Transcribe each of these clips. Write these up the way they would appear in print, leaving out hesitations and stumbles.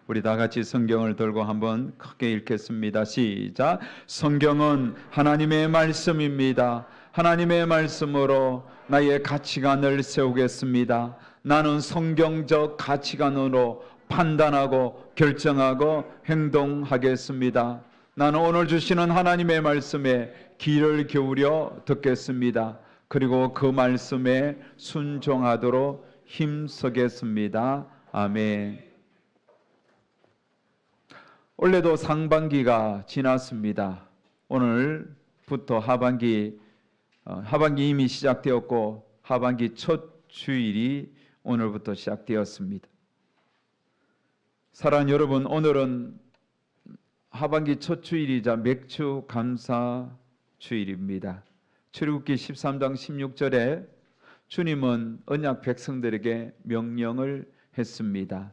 우리 다 같이 성경을 들고 한번 크게 읽겠습니다. 시작. 성경은 하나님의 말씀입니다. 하나님의 말씀으로 나의 가치관을 세우겠습니다. 나는 성경적 가치관으로 판단하고 결정하고 행동하겠습니다. 나는 오늘 주시는 하나님의 말씀에 귀를 기울여 듣겠습니다. 그리고 그 말씀에 순종하도록 힘쓰겠습니다. 아멘. 올해도 상반기가 지났습니다. 오늘부터 하반기 이미 시작되었고 하반기 첫 주일이 오늘부터 시작되었습니다. 사랑하는 여러분, 오늘은 하반기 첫 주일이자 맥주 감사 주일입니다. 출애굽기 13장 16절에 주님은 언약 백성들에게 명령을 했습니다.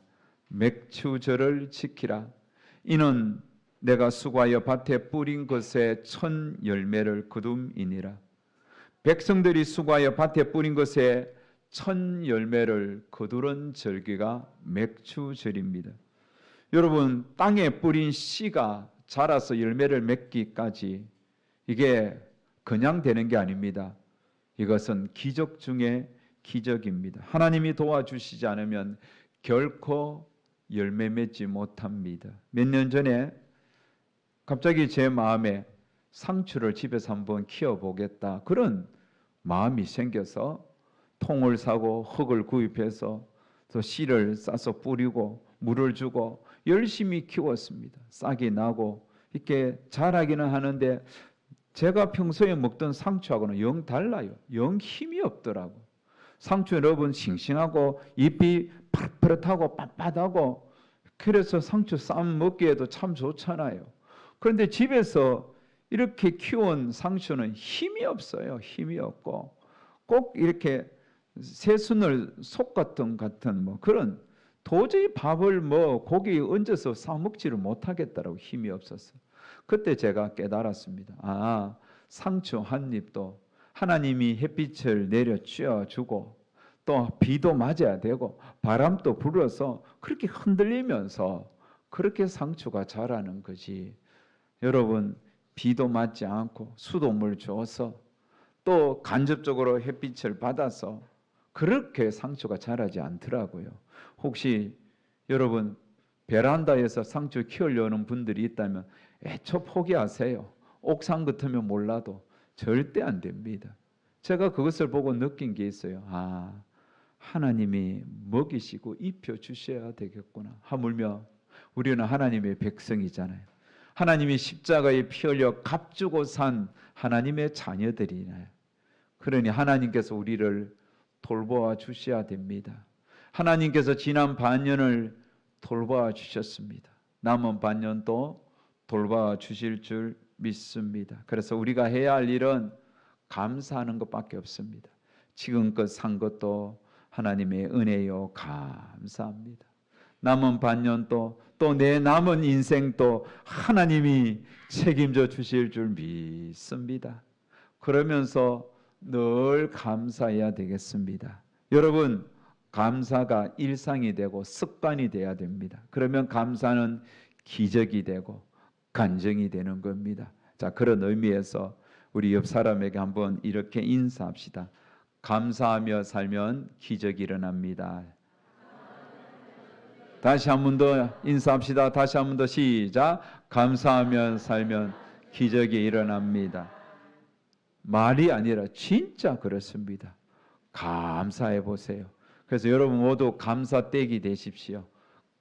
맥주절을 지키라. 이는 내가 수고하여 밭에 뿌린 것에 첫 열매를 거둠이니라. 백성들이 수고하여 밭에 뿌린 것에 첫 열매를 거두는 절기가 맥주절입니다. 여러분, 땅에 뿌린 씨가 자라서 열매를 맺기까지 이게 그냥 되는 게 아닙니다. 이것은 기적 중에 기적입니다. 하나님이 도와주시지 않으면 결코 열매 맺지 못합니다. 몇 년 전에 갑자기 제 마음에 상추를 집에서 한번 키워보겠다, 그런 마음이 생겨서 통을 사고 흙을 구입해서 또 씨를 싸서 뿌리고 물을 주고 열심히 키웠습니다. 싹이 나고 이렇게 자라기는 하는데 제가 평소에 먹던 상추하고는 영 달라요. 영 힘이 없더라고. 상추 여러분 싱싱하고 잎이 파릇파릇하고 빳빳하고, 그래서 상추 쌈 먹기에도 참 좋잖아요. 그런데 집에서 이렇게 키운 상추는 힘이 없어요. 힘이 없고 꼭 이렇게 새순을 속 같은 뭐 그런, 도저히 밥을 고기 얹어서 싸 먹지를 못하겠다라고 힘이 없었어. 그때 제가 깨달았습니다. 상추 한 잎도 하나님이 햇빛을 내려 쬐어주고 또 비도 맞아야 되고 바람도 불어서 그렇게 흔들리면서 그렇게 상추가 자라는 거지. 여러분, 비도 맞지 않고 수돗물 줘서 또 간접적으로 햇빛을 받아서 그렇게 상추가 자라지 않더라고요. 혹시 여러분 베란다에서 상추 키우려는 분들이 있다면 애초 포기하세요. 옥상 같으면 몰라도 절대 안 됩니다. 제가 그것을 보고 느낀 게 있어요. 하나님이 먹이시고 입혀주셔야 되겠구나. 하물며 우리는 하나님의 백성이잖아요. 하나님이 십자가에 피 흘려 값주고 산 하나님의 자녀들이나요. 그러니 하나님께서 우리를 돌보아 주셔야 됩니다. 하나님께서 지난 반년을 돌보아 주셨습니다. 남은 반년도 돌보아 주실 줄 믿습니다. 그래서 우리가 해야 할 일은 감사하는 것밖에 없습니다. 지금껏 산 것도 하나님의 은혜요, 감사합니다. 남은 반년도 또 내 남은 인생도 하나님이 책임져 주실 줄 믿습니다. 그러면서 늘 감사해야 되겠습니다. 여러분, 감사가 일상이 되고 습관이 돼야 됩니다. 그러면 감사는 기적이 되고 간증이 되는 겁니다. 자, 그런 의미에서 우리 옆 사람에게 한번 이렇게 인사합시다. 감사하며 살면 기적이 일어납니다. 다시 한 번 더 인사합시다. 다시 한 번 더 시작. 감사하며 살면 기적이 일어납니다. 말이 아니라 진짜 그렇습니다. 감사해 보세요. 그래서 여러분 모두 감사떼기 되십시오.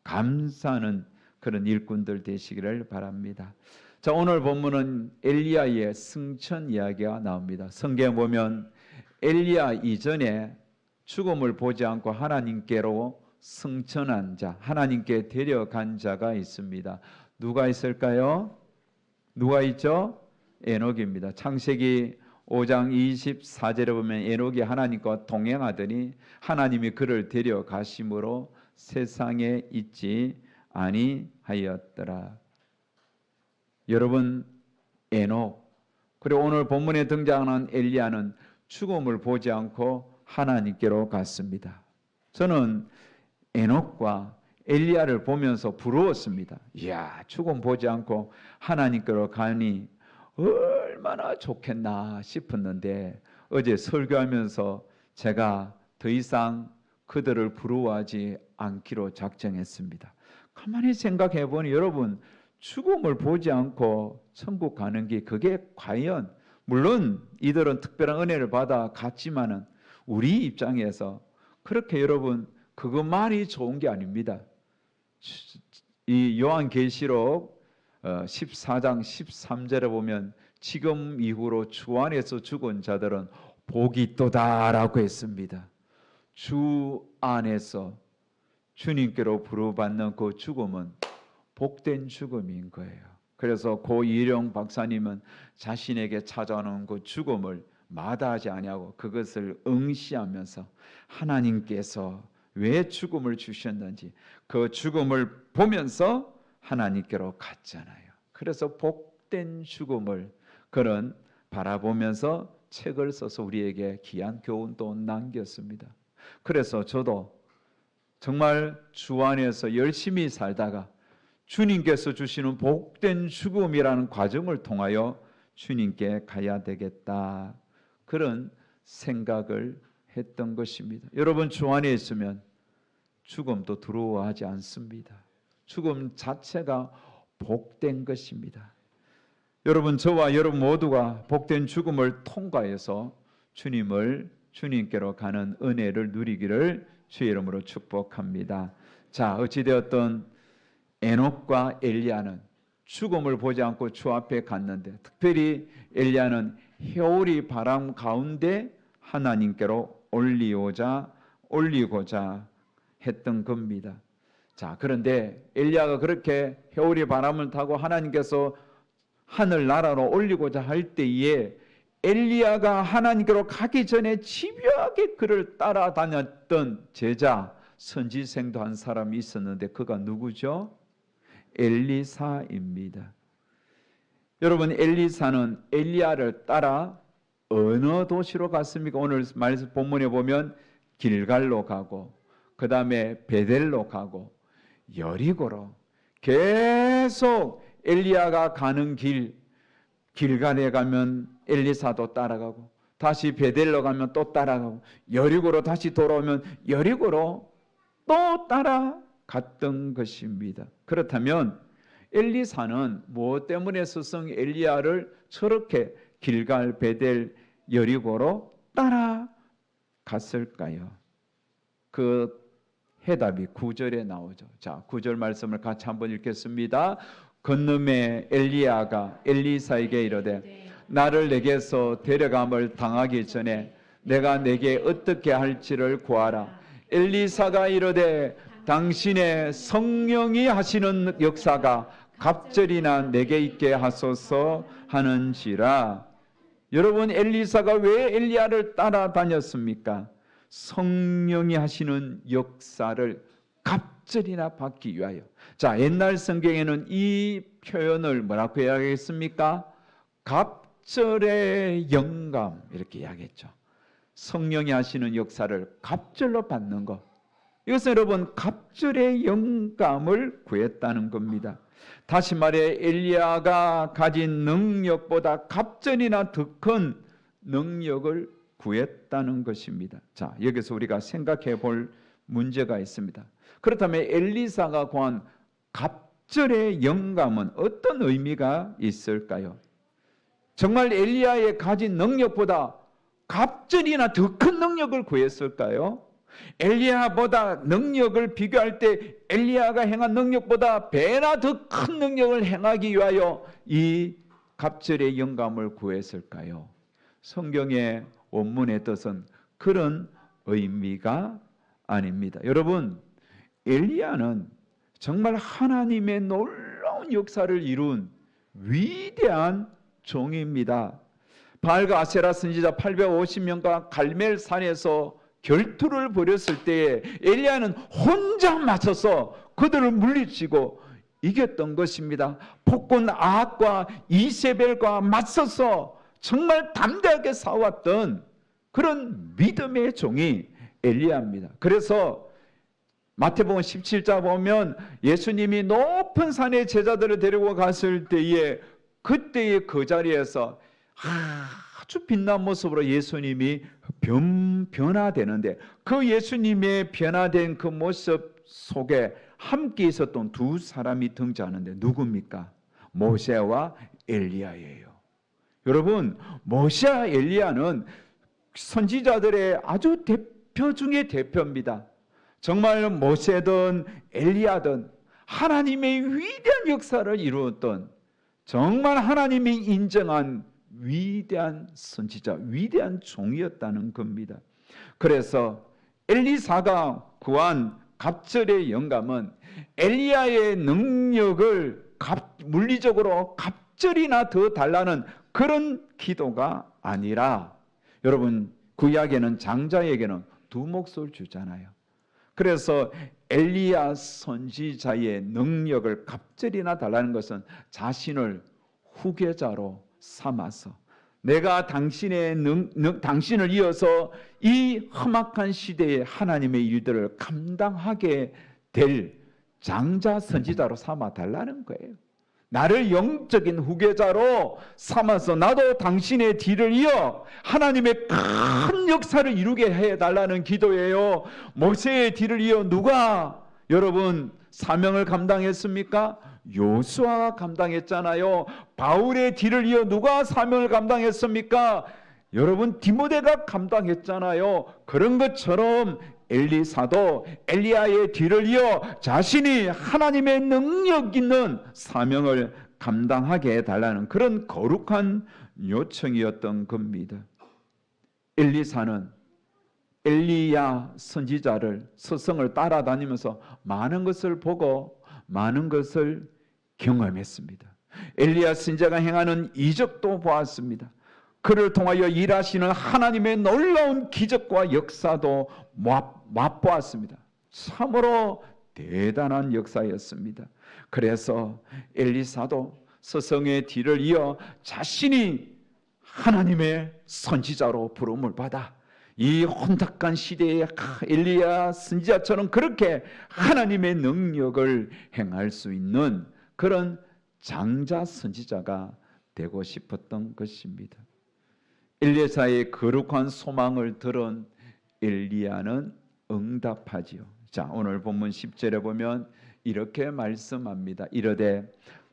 감사하는 그런 일꾼들 되시기를 바랍니다. 자, 오늘 본문은 엘리야의 승천 이야기가 나옵니다. 성경에 보면 엘리야 이전에 죽음을 보지 않고 하나님께로 승천한 자, 하나님께 데려간 자가 있습니다. 누가 있을까요? 누가 있죠? 에녹입니다. 창세기 5장 24절에 보면 에녹이 하나님과 동행하더니 하나님이 그를 데려가심으로 세상에 있지 아니하였더라. 여러분, 에녹, 그리고 오늘 본문에 등장하는 엘리야는 죽음을 보지 않고 하나님께로 갔습니다. 저는 에녹과 엘리야를 보면서 부러웠습니다. 이야, 죽음 보지 않고 하나님께로 가니 얼마나 좋겠나 싶었는데 어제 설교하면서 제가 더 이상 그들을 부러워하지 않기로 작정했습니다. 가만히 생각해 보니 여러분, 죽음을 보지 않고 천국 가는 게 그게 과연, 물론 이들은 특별한 은혜를 받아 갔지만은 우리 입장에서 그렇게 여러분 그것만이 좋은 게 아닙니다. 이 요한계시록 14장 13절에 보면 지금 이후로 주 안에서 죽은 자들은 복이 있도다라고 했습니다. 주 안에서 주님께로 부르받는 그 죽음은 복된 죽음인 거예요. 그래서 고 이령 박사님은 자신에게 찾아오는 그 죽음을 마다하지 아니하고 그것을 응시하면서 하나님께서 왜 죽음을 주셨는지 그 죽음을 보면서 하나님께로 갔잖아요. 그래서 복된 죽음을 그런 바라보면서 책을 써서 우리에게 귀한 교훈도 남겼습니다. 그래서 저도 정말 주 안에서 열심히 살다가 주님께서 주시는 복된 죽음이라는 과정을 통하여 주님께 가야 되겠다, 그런 생각을 했던 것입니다. 여러분, 주 안에 있으면 죽음도 두려워하지 않습니다. 죽음 자체가 복된 것입니다. 여러분, 저와 여러분 모두가 복된 죽음을 통과해서 주님께로 가는 은혜를 누리기를 주의 이름으로 축복합니다. 자, 어찌되었든 에녹과 엘리야는 죽음을 보지 않고 주 앞에 갔는데, 특별히 엘리야는 회오리 바람 가운데 하나님께로 올리고자 했던 겁니다. 자, 그런데 엘리야가 그렇게 회오리 바람을 타고 하나님께서 하늘나라로 올리고자 할 때에 엘리야가 하나님께로 가기 전에 집요하게 그를 따라다녔던 제자, 선지생도 한 사람이 있었는데 그가 누구죠? 엘리사입니다. 여러분, 엘리사는 엘리야를 따라 어느 도시로 갔습니까? 오늘 말씀 본문에 보면 길갈로 가고, 그 다음에 베델로 가고, 여리고로 계속 엘리야가 가는 길갈에 가면 엘리사도 따라가고, 다시 베델로 가면 또 따라가고, 여리고로 다시 돌아오면 여리고로 또 따라갔던 것입니다. 그렇다면 엘리사는 무엇 때문에 스승 엘리야를 저렇게 길갈, 베델, 여리고로 따라갔을까요? 그 해답이 9절에 나오죠. 자, 9절 말씀을 같이 한번 읽겠습니다. 건너매 엘리야가 엘리사에게 이르되 나를 내게서 데려감을 당하기 전에 내가 내게 어떻게 할지를 구하라. 엘리사가 이르되 당신의 성령이 하시는 역사가 갑절이나 내게 있게 하소서 하는지라. 여러분, 엘리사가 왜 엘리야를 따라다녔습니까? 성령이 하시는 역사를 갑절이나 받기 위하여. 자, 옛날 성경에는 이 표현을 뭐라고 이야기했습니까? 갑절의 영감, 이렇게 이야기했죠. 성령이 하시는 역사를 갑절로 받는 것, 이것은 여러분 갑절의 영감을 구했다는 겁니다. 다시 말해 엘리야가 가진 능력보다 갑절이나 더 큰 능력을 구했다는 것입니다. 자, 여기서 우리가 생각해 볼 문제가 있습니다. 그렇다면 엘리사가 구한 갑절의 영감은 어떤 의미가 있을까요? 정말 엘리야의 가진 능력보다 갑절이나 더 큰 능력을 구했을까요? 엘리야보다 능력을 비교할 때 엘리야가 행한 능력보다 배나 더 큰 능력을 행하기 위하여 이 갑절의 영감을 구했을까요? 성경의 원문의 뜻은 그런 의미가 아닙니다. 여러분, 엘리야는 정말 하나님의 놀라운 역사를 이룬 위대한 종입니다. 바알과 아세라 선지자 850명과 갈멜산에서 결투를 벌였을 때에 엘리야는 혼자 맞서서 그들을 물리치고 이겼던 것입니다. 폭군 아합과 이세벨과 맞서서 정말 담대하게 싸웠던 그런 믿음의 종이 엘리야입니다. 그래서 마태복음 17장 보면 예수님이 높은 산에 제자들을 데리고 갔을 때에 그때의 그 자리에서 아주 빛난 모습으로 예수님이 변화되는데 그 예수님의 변화된 그 모습 속에 함께 있었던 두 사람이 등장하는데 누굽니까? 모세와 엘리야예요. 여러분, 모세와 엘리야는 선지자들의 아주 대표 중의 대표입니다. 정말 모세든 엘리야든 하나님의 위대한 역사를 이루었던 정말 하나님이 인정한 위대한 선지자, 위대한 종이었다는 겁니다. 그래서 엘리사가 구한 갑절의 영감은 엘리야의 능력을 물리적으로 갑절이나 더 달라는 그런 기도가 아니라, 여러분 구약에는 장자에게는 두 몫을 주잖아요. 그래서 엘리야 선지자의 능력을 갑절이나 달라는 것은 자신을 후계자로 삼아서 내가 당신을 이어서 이 험악한 시대에 하나님의 일들을 감당하게 될 장자 선지자로 삼아 달라는 거예요. 나를 영적인 후계자로 삼아서 나도 당신의 뒤를 이어 하나님의 큰 역사를 이루게 해달라는 기도예요. 모세의 뒤를 이어 누가 여러분 사명을 감당했습니까? 요수아가 감당했잖아요. 바울의 뒤를 이어 누가 사명을 감당했습니까? 여러분 디모데가 감당했잖아요. 그런 것처럼 엘리사도 엘리야의 뒤를 이어 자신이 하나님의 능력 있는 사명을 감당하게 해달라는 그런 거룩한 요청이었던 겁니다. 엘리사는 엘리야 선지자를 서성을 따라다니면서 많은 것을 보고 많은 것을 경험했습니다. 엘리야 선지자가 행하는 이적도 보았습니다. 그를 통하여 일하시는 하나님의 놀라운 기적과 역사도 맛보았습니다. 참으로 대단한 역사였습니다. 그래서 엘리사도 서성의 뒤를 이어 자신이 하나님의 선지자로 부름을 받아 이 혼탁한 시대에 엘리야 선지자처럼 그렇게 하나님의 능력을 행할 수 있는 그런 장자 선지자가 되고 싶었던 것입니다. 엘리사의 거룩한 소망을 들은 엘리야는 응답하지요. 자, 오늘 본문 10절에 보면 이렇게 말씀합니다. 이르되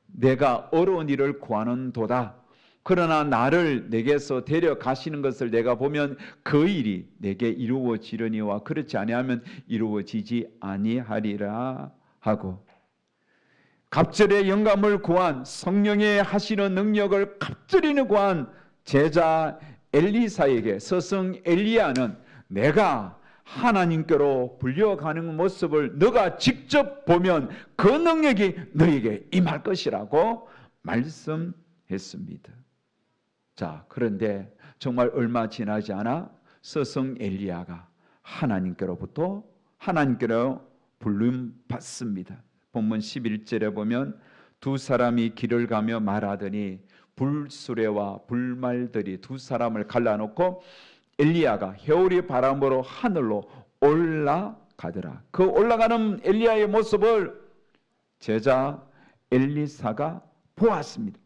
내가 어려운 일을 구하는도다. 그러나 나를 내게서 데려가시는 것을 내가 보면 그 일이 내게 이루어지려니와 그렇지 아니하면 이루어지지 아니하리라 하고, 갑절의 영감을 구한 성령의 하시는 능력을 갑절히 구한 제자 엘리사에게 서성 엘리야는 내가 하나님께로 불려가는 모습을 너가 직접 보면 그 능력이 너에게 임할 것이라고 말씀했습니다. 자, 그런데 정말 얼마 지나지 않아 서성 엘리야가 하나님께로 불림 받습니다. 본문 11절에 보면 두 사람이 길을 가며 말하더니 불수레와 불말들이 두 사람을 갈라놓고 엘리야가 회오리 바람으로 하늘로 올라가더라. 그 올라가는 엘리야의 모습을 제자 엘리사가 보았습니다.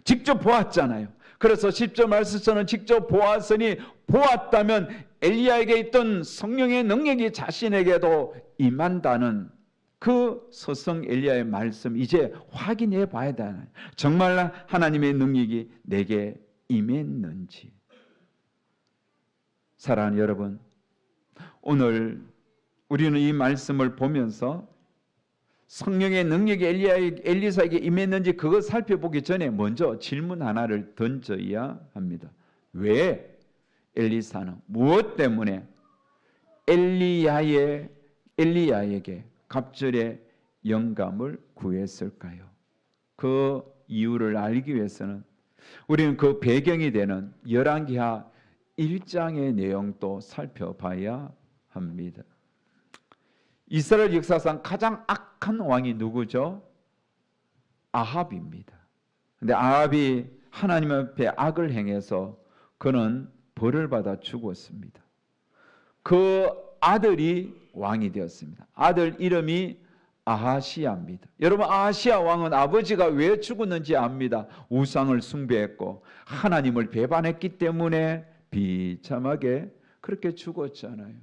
직접 보았잖아요. 그래서 10절 말씀처럼 직접 보았으니 보았다면 엘리야에게 있던 성령의 능력이 자신에게도 임한다는 그 서성 엘리야의 말씀 이제 확인해 봐야 되나요? 정말 하나님의 능력이 내게 임했는지. 사랑하는 여러분, 오늘 우리는 이 말씀을 보면서 성령의 능력이 엘리사에게 임했는지 그것 살펴보기 전에 먼저 질문 하나를 던져야 합니다. 왜 엘리사는 무엇 때문에 엘리야에게 갑절의 영감을 구했을까요? 그 이유를 알기 위해서는 우리는 그 배경이 되는 열왕기하 1장의 내용도 살펴봐야 합니다. 이스라엘 역사상 가장 악한 왕이 누구죠? 아합입니다. 그런데 아합이 하나님 앞에 악을 행해서 그는 벌을 받아 죽었습니다. 그 아들이 왕이 되었습니다. 아들 이름이 아하시야입니다. 여러분, 아하시야 왕은 아버지가 왜 죽었는지 압니다. 우상을 숭배했고 하나님을 배반했기 때문에 비참하게 그렇게 죽었잖아요.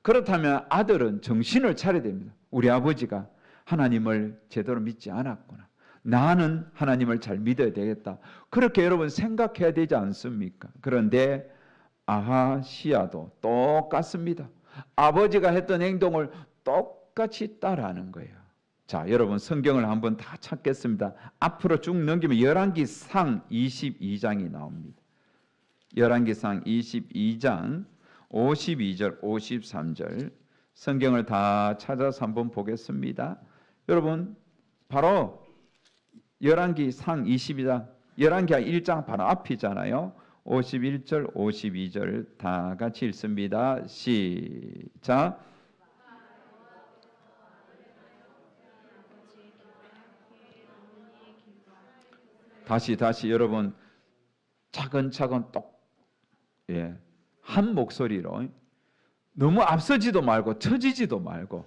그렇다면 아들은 정신을 차려야 됩니다. 우리 아버지가 하나님을 제대로 믿지 않았구나. 나는 하나님을 잘 믿어야 되겠다. 그렇게 여러분 생각해야 되지 않습니까? 그런데 아하시야도 똑같습니다. 아버지가 했던 행동을 똑같이 따라하는 거예요. 자, 여러분 성경을 한번 다 찾겠습니다. 앞으로 쭉 넘기면 열왕기상 22장이 나옵니다. 열왕기상 22장 52절 53절 성경을 다 찾아서 한번 보겠습니다. 여러분 바로 열왕기상 22장, 열왕기하 1장 바로 앞이잖아요. 51절 52절 다 같이 읽습니다. 시작. 다시 여러분 차근차근 한 목소리로, 너무 앞서지도 말고 처지지도 말고,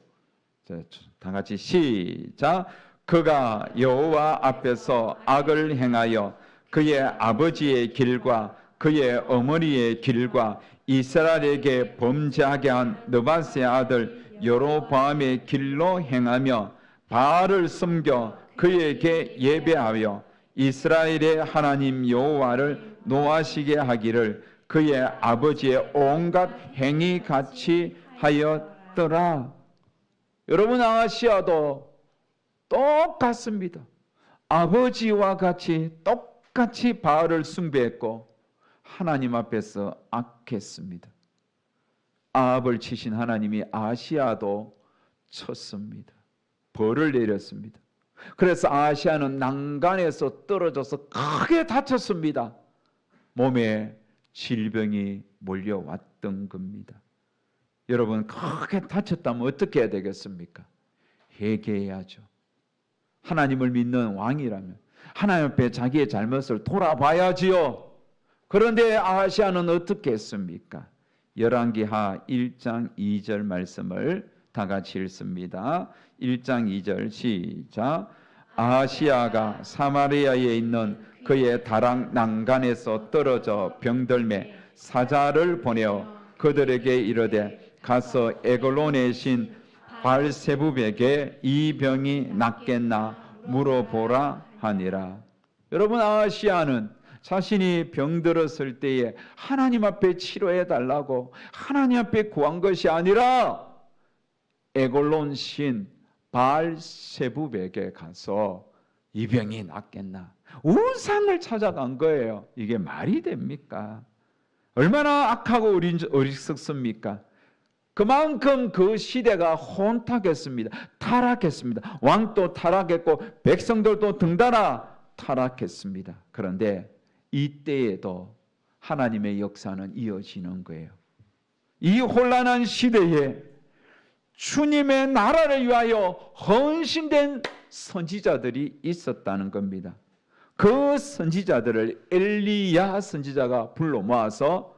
다 같이 시작. 그가 여호와 앞에서 악을 행하여 그의 아버지의 길과 그의 어머니의 길과 이스라엘에게 범죄하게 한 느밧의 아들 여로보암의 길로 행하며 바알을 섬겨 그에게 예배하여 이스라엘의 하나님 여호와를 노하시게 하기를 그의 아버지의 온갖 행위 같이 하였더라. 여러분, 아하시야도 똑같습니다. 아버지와 같이 똑같이 바알을 숭배했고 하나님 앞에서 악했습니다. 아합을 치신 하나님이 아하시야도 쳤습니다. 벌을 내렸습니다. 그래서 아하시야는 난간에서 떨어져서 크게 다쳤습니다. 몸에 질병이 몰려왔던 겁니다. 여러분, 크게 다쳤다면 어떻게 해야 되겠습니까? 회개해야죠. 하나님을 믿는 왕이라면 하나님 앞에 자기의 잘못을 돌아봐야지요. 그런데 아하시야는 어떻게 했습니까? 열왕기하 1장 2절 말씀을 다 같이 읽습니다. 1장 2절 시작. 아하시야가 사마리아에 있는 그의 다락 난간에서 떨어져 병들매 사자를 보내어 그들에게 이르되 가서 에글론의 신 바알세붑에게 이 병이 낫겠나 물어보라 하니라. 여러분, 아하시야는 자신이 병들었을 때에 하나님 앞에 치료해 달라고 하나님 앞에 구한 것이 아니라 에글론 신 바알세붑에게 가서 이 병이 낫겠나 우상을 찾아간 거예요. 이게 말이 됩니까? 얼마나 악하고 어리석습니까? 그만큼 그 시대가 혼탁했습니다. 타락했습니다. 왕도 타락했고 백성들도 등달아 타락했습니다. 그런데 이때에도 하나님의 역사는 이어지는 거예요. 이 혼란한 시대에 주님의 나라를 위하여 헌신된 선지자들이 있었다는 겁니다. 그 선지자들을 엘리야 선지자가 불러 모아서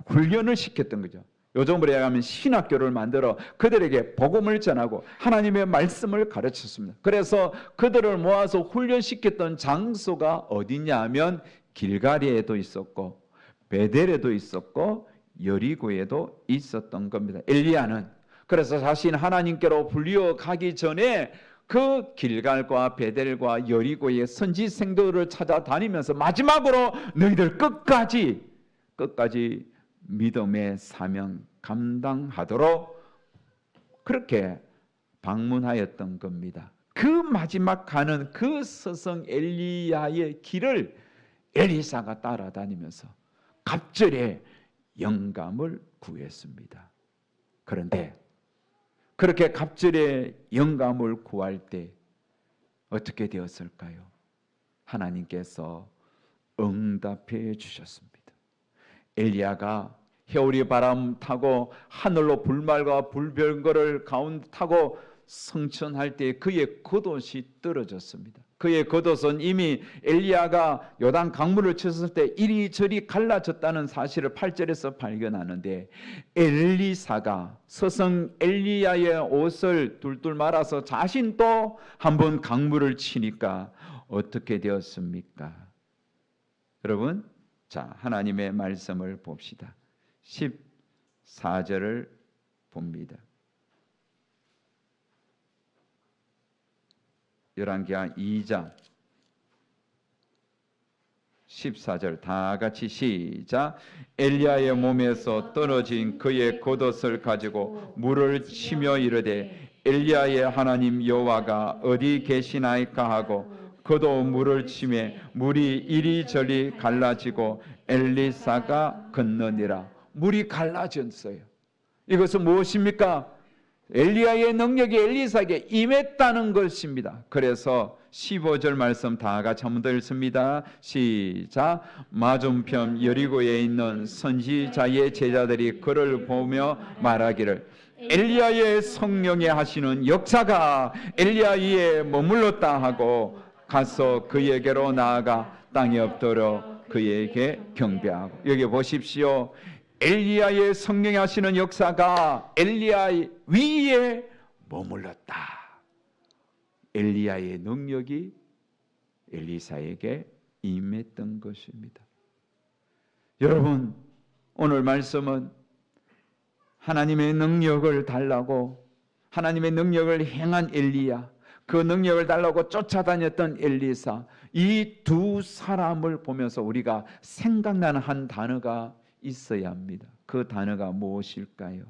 훈련을 시켰던 거죠. 요즘으로 얘기하면 신학교를 만들어 그들에게 복음을 전하고 하나님의 말씀을 가르쳤습니다. 그래서 그들을 모아서 훈련시켰던 장소가 어디냐 하면 길가리에도 있었고 베델에도 있었고 여리고에도 있었던 겁니다. 엘리야는 그래서 자신 하나님께로 불려가기 전에 그 길갈과 베델과 여리고의 선지생들을 찾아다니면서 마지막으로 너희들 끝까지 믿음의 사명 감당하도록 그렇게 방문하였던 겁니다. 그 마지막 가는 그 스승 엘리야의 길을 엘리사가 따라다니면서 갑절의 영감을 구했습니다. 그런데 그렇게 갑절의 영감을 구할 때 어떻게 되었을까요? 하나님께서 응답해 주셨습니다. 엘리야가 해오리 바람 타고 하늘로 불말과 불별거를 가운데 타고 성천할 때 그의 겉옷이 떨어졌습니다. 그의 겉옷은 이미 엘리야가 요단 강물을 쳤을 때 이리저리 갈라졌다는 사실을 8절에서 발견하는데, 엘리사가 스승 엘리야의 옷을 둘둘 말아서 자신도 한번 강물을 치니까 어떻게 되었습니까? 여러분, 자, 하나님의 말씀을 봅시다. 14절을 봅니다. 열왕기하 2장 14절 다 같이 시작. 엘리야의 몸에서 떨어진 그의 겉옷을 가지고 물을 치며 이르되 엘리야의 하나님 여호와가 어디 계시나이까 하고 그도 물을 치매 물이 이리저리 갈라지고 엘리사가 건너니라. 물이 갈라졌어요. 이것은 무엇입니까? 엘리야의 능력이 엘리사에게 임했다는 것입니다. 그래서 15절 말씀 다 같이 한번 더 읽습니다. 시작. 맞은편 여리고에 있는 선지자의 제자들이 그를 보며 말하기를 엘리야의 성령에 하시는 역사가 엘리야 위에 머물렀다 하고 가서 그에게로 나아가 땅에 엎드려 그에게 경배하고. 여기 보십시오. 엘리야의 성령이 하시는 역사가 엘리야 위에 머물렀다. 엘리야의 능력이 엘리사에게 임했던 것입니다. 여러분, 오늘 말씀은 하나님의 능력을 달라고, 하나님의 능력을 행한 엘리야, 그 능력을 달라고 쫓아다녔던 엘리사, 이 두 사람을 보면서 우리가 생각나는 한 단어가 있어야 합니다. 그 단어가 무엇일까요?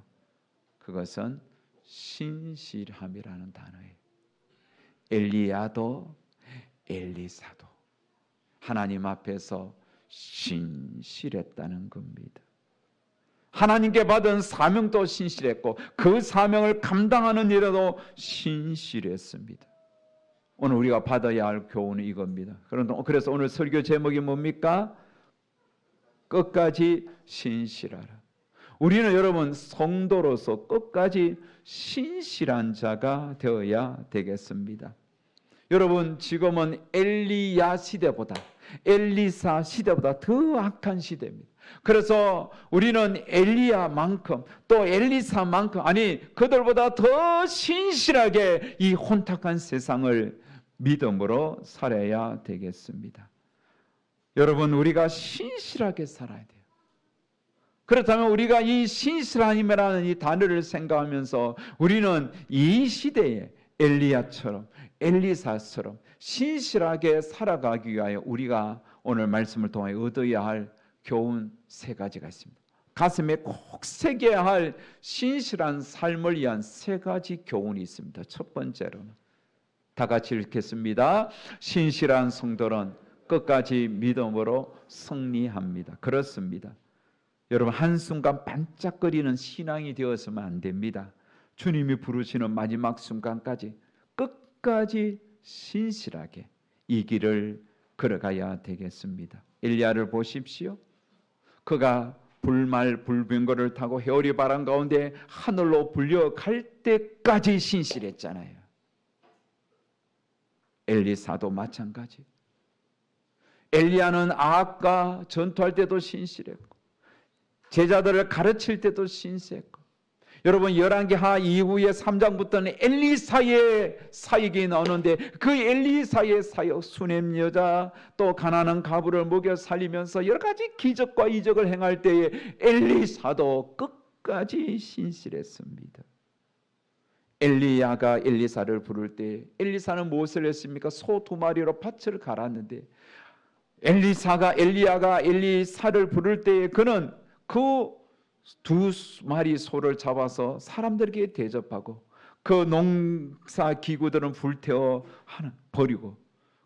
그것은 신실함이라는 단어예요. 엘리야도 엘리사도 하나님 앞에서 신실했다는 겁니다. 하나님께 받은 사명도 신실했고 그 사명을 감당하는 일에도 신실했습니다. 오늘 우리가 받아야 할 교훈은 이겁니다. 그래서 오늘 설교 제목이 뭡니까? 끝까지 신실하라. 우리는 여러분 성도로서 끝까지 신실한 자가 되어야 되겠습니다. 여러분, 지금은 엘리야 시대보다, 엘리사 시대보다 더 악한 시대입니다. 그래서 우리는 엘리야만큼 또 엘리사만큼, 아니 그들보다 더 신실하게 이 혼탁한 세상을 믿음으로 살아야 되겠습니다. 여러분, 우리가 신실하게 살아야 돼요. 그렇다면 우리가 이 신실함이라는 이 단어를 생각하면서 우리는 이 시대에 엘리야처럼 엘리사처럼 신실하게 살아가기 위하여 우리가 오늘 말씀을 통해 얻어야 할 교훈 세 가지가 있습니다. 가슴에 꼭 새겨야 할 신실한 삶을 위한 세 가지 교훈이 있습니다. 첫 번째로는 다 같이 읽겠습니다. 신실한 성도는 끝까지 믿음으로 승리합니다. 그렇습니다. 여러분, 한순간 반짝거리는 신앙이 되어서는 안 됩니다. 주님이 부르시는 마지막 순간까지 끝까지 신실하게 이 길을 걸어가야 되겠습니다. 엘리야를 보십시오. 그가 불말불병거를 타고 회오리 바람 가운데 하늘로 불려갈 때까지 신실했잖아요. 엘리사도 마찬가지. 엘리야는 아합과 전투할 때도 신실했고 제자들을 가르칠 때도 신실했고, 여러분 열왕기하 이후에 3장부터는 엘리사의 사역이 나오는데 그 엘리사의 사역, 수냄 여자 또 가난한 과부를 먹여 살리면서 여러 가지 기적과 이적을 행할 때에 엘리사도 끝까지 신실했습니다. 엘리야가 엘리사를 부를 때 엘리사는 무엇을 했습니까? 소 2마리로 밭을 갈았는데 엘리야가 엘리사를 부를 때에 그는 그 2마리 소를 잡아서 사람들에게 대접하고 그 농사 기구들은 불태워 버리고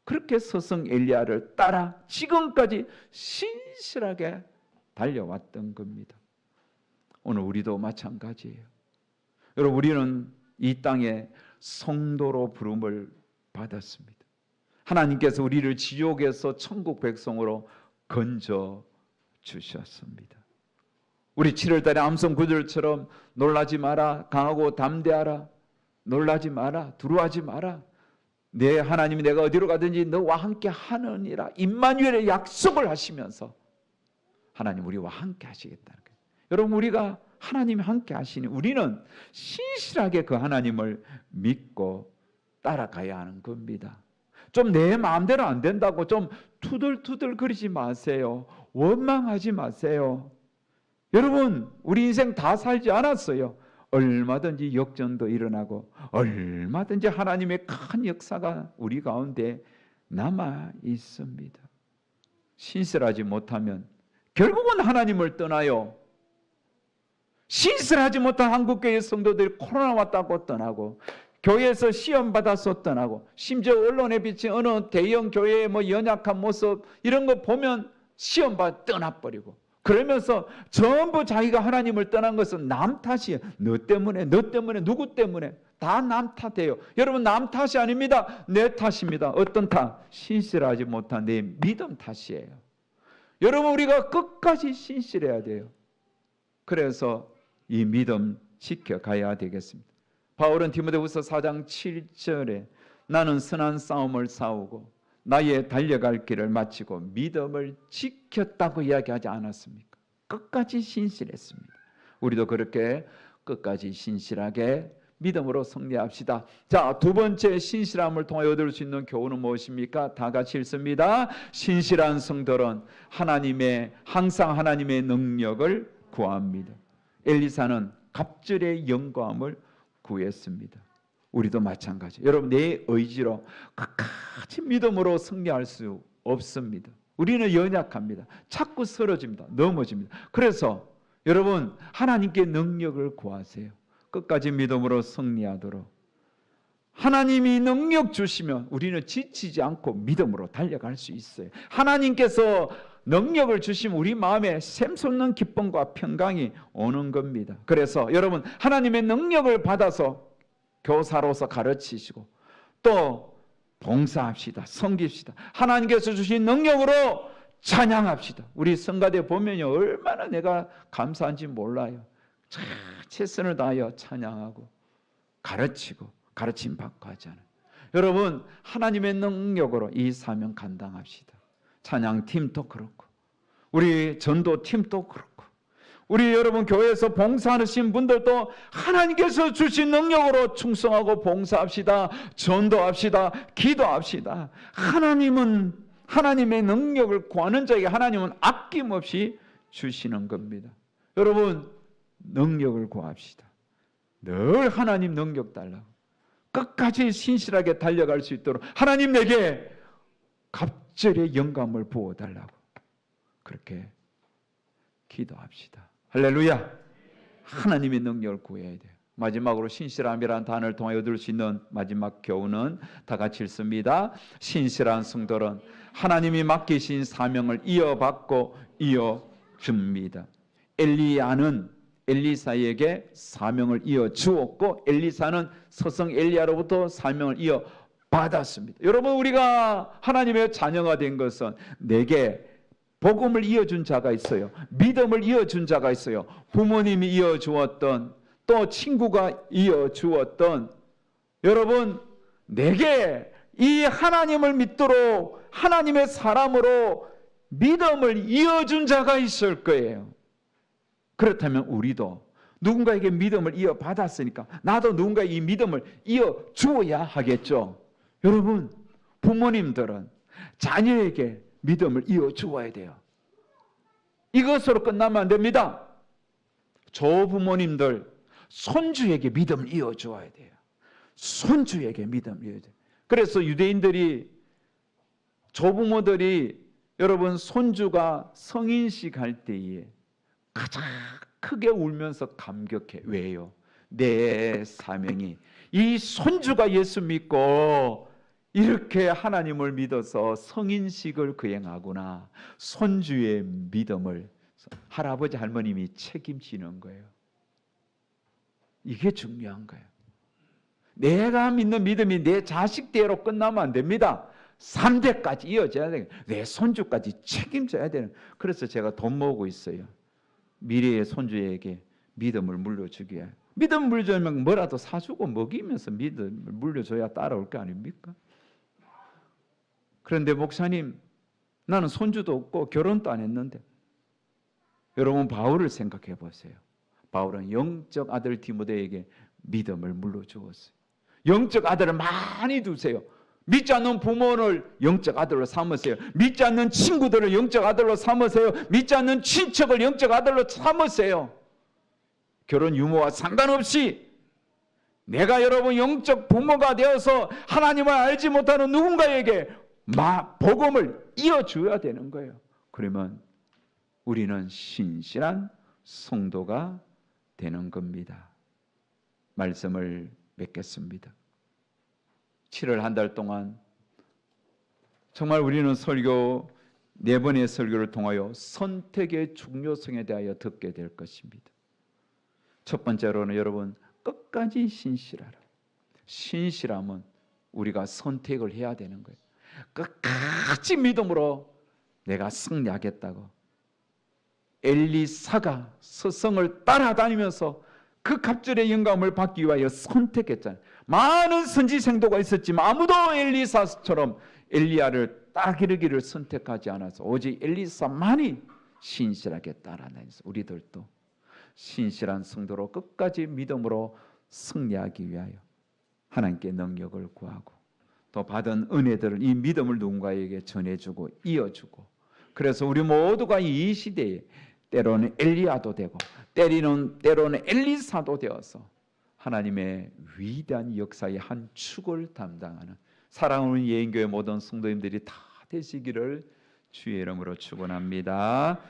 그렇게 스승 엘리야를 따라 지금까지 신실하게 달려왔던 겁니다. 오늘 우리도 마찬가지예요. 여러분, 우리는 이 땅에 성도로 부름을 받았습니다. 하나님께서 우리를 지옥에서 천국 백성으로 건져 주셨습니다. 우리 7월달에 암송 구절처럼 놀라지 마라, 강하고 담대하라, 놀라지 마라, 두려워하지 마라. 내 하나님이 내가 어디로 가든지 너와 함께 하느니라 임마누엘의 약속을 하시면서 하나님 우리와 함께 하시겠다는 거예요. 여러분 우리가 하나님이 함께 하시니 우리는 신실하게 그 하나님을 믿고 따라가야 하는 겁니다. 좀 내 마음대로 안 된다고 좀 투덜투덜 거리지 마세요. 원망하지 마세요. 여러분 우리 인생 다 살지 않았어요. 얼마든지 역전도 일어나고 얼마든지 하나님의 큰 역사가 우리 가운데 남아 있습니다. 신실하지 못하면 결국은 하나님을 떠나요. 신실하지 못한 한국교회 성도들이 코로나 왔다고 떠나고 교회에서 시험 받아서 떠나고 심지어 언론에 비친 어느 대형 교회의 연약한 모습 이런 거 보면 시험 받아 떠나버리고 그러면서 전부 자기가 하나님을 떠난 것은 남 탓이에요. 너 때문에 누구 때문에 다 남 탓이에요. 여러분 남 탓이 아닙니다. 내 탓입니다. 어떤 탓? 신실하지 못한 내 믿음 탓이에요. 여러분 우리가 끝까지 신실해야 돼요. 그래서 이 믿음 지켜가야 되겠습니다. 바울은 디모데후서 4장 7절에 나는 선한 싸움을 싸우고 나의 달려갈 길을 마치고 믿음을 지켰다고 이야기하지 않았습니까? 끝까지 신실했습니다. 우리도 그렇게 끝까지 신실하게 믿음으로 승리합시다. 자, 두 번째 신실함을 통해 얻을 수 있는 교훈은 무엇입니까? 다 같이 읽습니다. 신실한 성도는 항상 하나님의 능력을 구합니다. 엘리사는 갑절의 영감을 구했습니다. 우리도 마찬가지. 여러분 내 의지로 끝까지 믿음으로 승리할 수 없습니다. 우리는 연약합니다. 자꾸 쓰러집니다. 넘어집니다. 그래서 여러분 하나님께 능력을 구하세요. 끝까지 믿음으로 승리하도록. 하나님이 능력 주시면 우리는 지치지 않고 믿음으로 달려갈 수 있어요. 하나님께서 능력을 주시면 우리 마음에 샘솟는 기쁨과 평강이 오는 겁니다. 그래서 여러분 하나님의 능력을 받아서 교사로서 가르치시고 또 봉사합시다. 섬깁시다. 하나님께서 주신 능력으로 찬양합시다. 우리 성가대 보면요 얼마나 내가 감사한지 몰라요. 최선을 다하여 찬양하고 가르치고 가르침 받고 하잖아요. 여러분 하나님의 능력으로 이 사명 감당합시다. 찬양팀도 그렇고 우리 전도팀도 그렇고 우리 여러분 교회에서 봉사하신 분들도 하나님께서 주신 능력으로 충성하고 봉사합시다. 전도합시다. 기도합시다. 하나님은 하나님의 능력을 구하는 자에게 하나님은 아낌없이 주시는 겁니다. 여러분 능력을 구합시다. 늘 하나님 능력 달라고 끝까지 신실하게 달려갈 수 있도록 하나님 내게 갑절의 영감을 부어달라고 그렇게 기도합시다. 할렐루야. 하나님의 능력을 구해야 돼요. 마지막으로 신실함이라는 단어를 통해 얻을 수 있는 마지막 교훈은 다 같이 읽습니다. 신실한 성도는 하나님이 맡기신 사명을 이어받고 이어줍니다. 엘리야는 엘리사에게 사명을 이어주었고 엘리사는 서성 엘리야로부터 사명을 이어받았습니다. 여러분 우리가 하나님의 자녀가 된 것은 내게 복음을 이어준 자가 있어요. 믿음을 이어준 자가 있어요. 부모님이 이어주었던 또 친구가 이어주었던 여러분 내게 이 하나님을 믿도록 하나님의 사람으로 믿음을 이어준 자가 있을 거예요. 그렇다면 우리도 누군가에게 믿음을 이어받았으니까 나도 누군가의 이 믿음을 이어주어야 하겠죠. 여러분 부모님들은 자녀에게 믿음을 이어주어야 돼요. 이것으로 끝나면 안 됩니다. 조부모님들 손주에게 믿음을 이어주어야 돼요. 손주에게 믿음을 이어줘야 돼요. 그래서 유대인들이 조부모들이 여러분 손주가 성인식 할 때에 가장 크게 울면서 감격해. 왜요? 내 사명이 이 손주가 예수 믿고 이렇게 하나님을 믿어서 성인식을 거행하구나. 손주의 믿음을 할아버지 할머님이 책임지는 거예요. 이게 중요한 거예요. 내가 믿는 믿음이 내 자식대로 끝나면 안 됩니다. 3대까지 이어져야 돼요. 내 손주까지 책임져야 되는. 그래서 제가 돈 모으고 있어요. 미래의 손주에게 믿음을 물려주게 해요. 믿음 물려주면 뭐라도 사주고 먹이면서 믿음을 물려줘야 따라올 거 아닙니까? 그런데 목사님, 나는 손주도 없고 결혼도 안 했는데. 여러분, 바울을 생각해 보세요. 바울은 영적 아들 디모데에게 믿음을 물려주었어요. 영적 아들을 많이 두세요. 믿지 않는 부모를 영적 아들로 삼으세요. 믿지 않는 친구들을 영적 아들로 삼으세요. 믿지 않는 친척을 영적 아들로 삼으세요. 결혼 유무와 상관없이 내가 여러분 영적 부모가 되어서 하나님을 알지 못하는 누군가에게 복음을 이어줘야 되는 거예요. 그러면 우리는 신실한 성도가 되는 겁니다. 말씀을 맺겠습니다. 7월 한 달 동안 정말 우리는 설교 4번의 설교를 통하여 선택의 중요성에 대하여 듣게 될 것입니다. 첫 번째로는 여러분, 끝까지 신실하라. 신실함은 우리가 선택을 해야 되는 거예요. 끝까지 믿음으로 내가 승리하겠다고. 엘리사가 스승을 따라다니면서 그 갑절의 영감을 받기 위하여 선택했잖아요. 많은 선지 생도가 있었지만 아무도 엘리사처럼 엘리야를 따르기를 선택하지 않아서 오직 엘리사만이 신실하게 따라다녔어요. 우리들도 신실한 성도로 끝까지 믿음으로 승리하기 위하여 하나님께 능력을 구하고 또 받은 은혜들을, 이 믿음을 누군가에게 전해주고 이어주고, 그래서 우리 모두가 이 시대에 때로는 엘리야도 되고 때로는 엘리사도 되어서 하나님의 위대한 역사의 한 축을 담당하는 사랑하는 예인교회 모든 성도님들이 다 되시기를 주의 이름으로 축원합니다.